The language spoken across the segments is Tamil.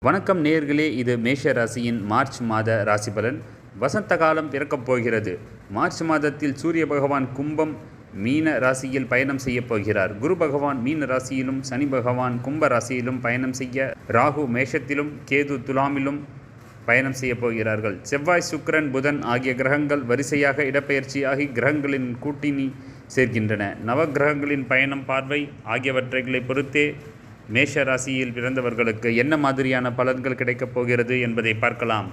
வணக்கம் நேயர்களே, இது மேஷ ராசியின் மார்ச் மாத ராசி பலன். வசந்த காலம் பிறக்கப் போகிறது. மார்ச் மாதத்தில் சூரிய பகவான் கும்பம் மீன ராசியில் பயணம் செய்ய போகிறார். குரு பகவான் மீன ராசியிலும், சனி பகவான் கும்ப ராசியிலும் பயணம் செய்ய, ராகு மேஷத்திலும், கேது துலாமிலும் பயணம் செய்ய போகிறார்கள். செவ்வாய், சுக்கிரன், புதன் ஆகிய கிரகங்கள் வரிசையாக இடப்பெயர்ச்சியாகி கிரகங்களின் கூட்டணி சேர்க்கின்றன. நவகிரகங்களின் பயணம், பார்வை ஆகியவற்றை பொறுத்தே மேஷ ராசியில் பிறந்தவர்களுக்கு என்ன மாதிரியான பலன்கள் கிடைக்கப் போகிறது என்பதை பார்க்கலாம்.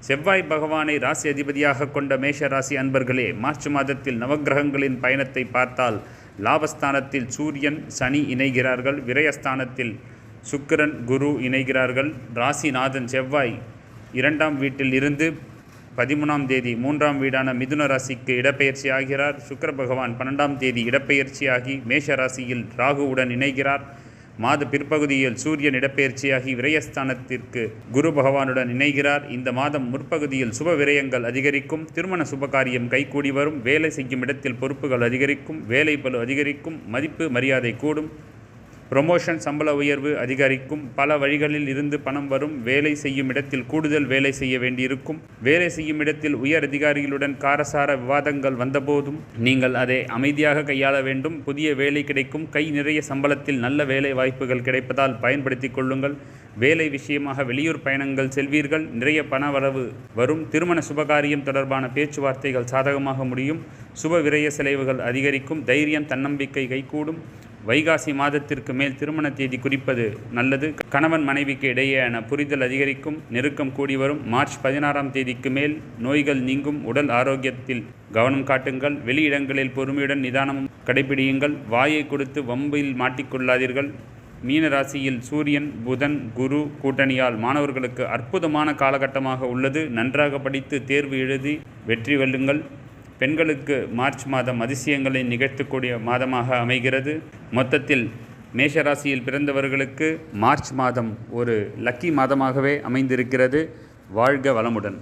செவ்வாய் பகவானை ராசி அதிபதியாக கொண்ட மேஷ ராசி அன்பர்களே, மார்ச் மாதத்தில் நவகிரகங்களின் பயணத்தை பார்த்தால் லாபஸ்தானத்தில் சூரியன், சனி இணைகிறார்கள். விரயஸ்தானத்தில் சுக்கிரன், குரு இணைகிறார்கள். ராசிநாதன் செவ்வாய் 2ஆம் வீட்டில் இருந்து 13ஆம் தேதி 3ஆம் வீடான மிதுன ராசிக்கு இடப்பெயர்ச்சி ஆகிறார். சுக்கிர பகவான் 12ஆம் தேதி இடப்பெயர்ச்சியாகி மேஷ ராசியில் ராகுவுடன் இணைகிறார். மாத பிற்பகுதியில் சூரியன் இடப்பெயர்ச்சியாகி விரயஸ்தானத்திற்கு குரு பகவானுடன் இணைகிறார். இந்த மாதம் முற்பகுதியில் சுப விரயங்கள் அதிகரிக்கும். திருமண சுபகாரியம் கைகூடி வரும். வேலை செய்யும் இடத்தில் பொறுப்புகள் அதிகரிக்கும். வேலை பளு அதிகரிக்கும். மதிப்பு மரியாதை கூடும். ப்ரொமோஷன், சம்பள உயர்வு அதிகரிக்கும். பல வழிகளில் இருந்து பணம் வரும். வேலை செய்யும் இடத்தில் கூடுதல் வேலை செய்ய வேண்டியிருக்கும். வேலை செய்யும் இடத்தில் உயர் அதிகாரிகளுடன் காரசார விவாதங்கள் வந்தபோதும் நீங்கள் அதை அமைதியாக கையாள வேண்டும். புதிய வேலை கிடைக்கும். கை நிறைய சம்பளத்தில் நல்ல வேலை வாய்ப்புகள் கிடைப்பதால் பயன்படுத்தி கொள்ளுங்கள். வேலை விஷயமாக வெளியூர் பயணங்கள் செல்வீர்கள். நிறைய பண வரவு வரும். திருமண சுபகாரியம் தொடர்பான பேச்சுவார்த்தைகள் சாதகமாக முடியும். சுப விரய செலவுகள் அதிகரிக்கும். தைரியம், தன்னம்பிக்கை கைகூடும். வைகாசி மாதத்திற்கு மேல் திருமண தேதி குறிப்பது நல்லது. கணவன் மனைவிக்கு இடையேயான புரிதல் அதிகரிக்கும். நெருக்கம் கூடி வரும். மார்ச் 16ஆம் தேதிக்கு மேல் நோய்கள் நீங்கும். உடல் ஆரோக்கியத்தில் கவனம் காட்டுங்கள். வெளியிடங்களில் பொறுமையுடன் நிதானமும் கடைபிடியுங்கள். வாயை கொடுத்து வம்பில் மாட்டிக்கொள்ளாதீர்கள். மீன ராசியில் சூரியன், புதன், குரு கூட்டணியால் மாணவர்களுக்கு அற்புதமான காலகட்டமாக உள்ளது. நன்றாக படித்து தேர்வு எழுதி வெற்றி வெல்லுங்கள். பெண்களுக்கு மார்ச் மாதம் அதிசயங்களை நிகழ்த்தக்கூடிய மாதமாக அமைகிறது. மொத்தத்தில் மேஷராசியில் பிறந்தவர்களுக்கு மார்ச் மாதம் ஒரு லக்கி மாதமாகவே அமைந்திருக்கிறது. வாழ்க வளமுடன்.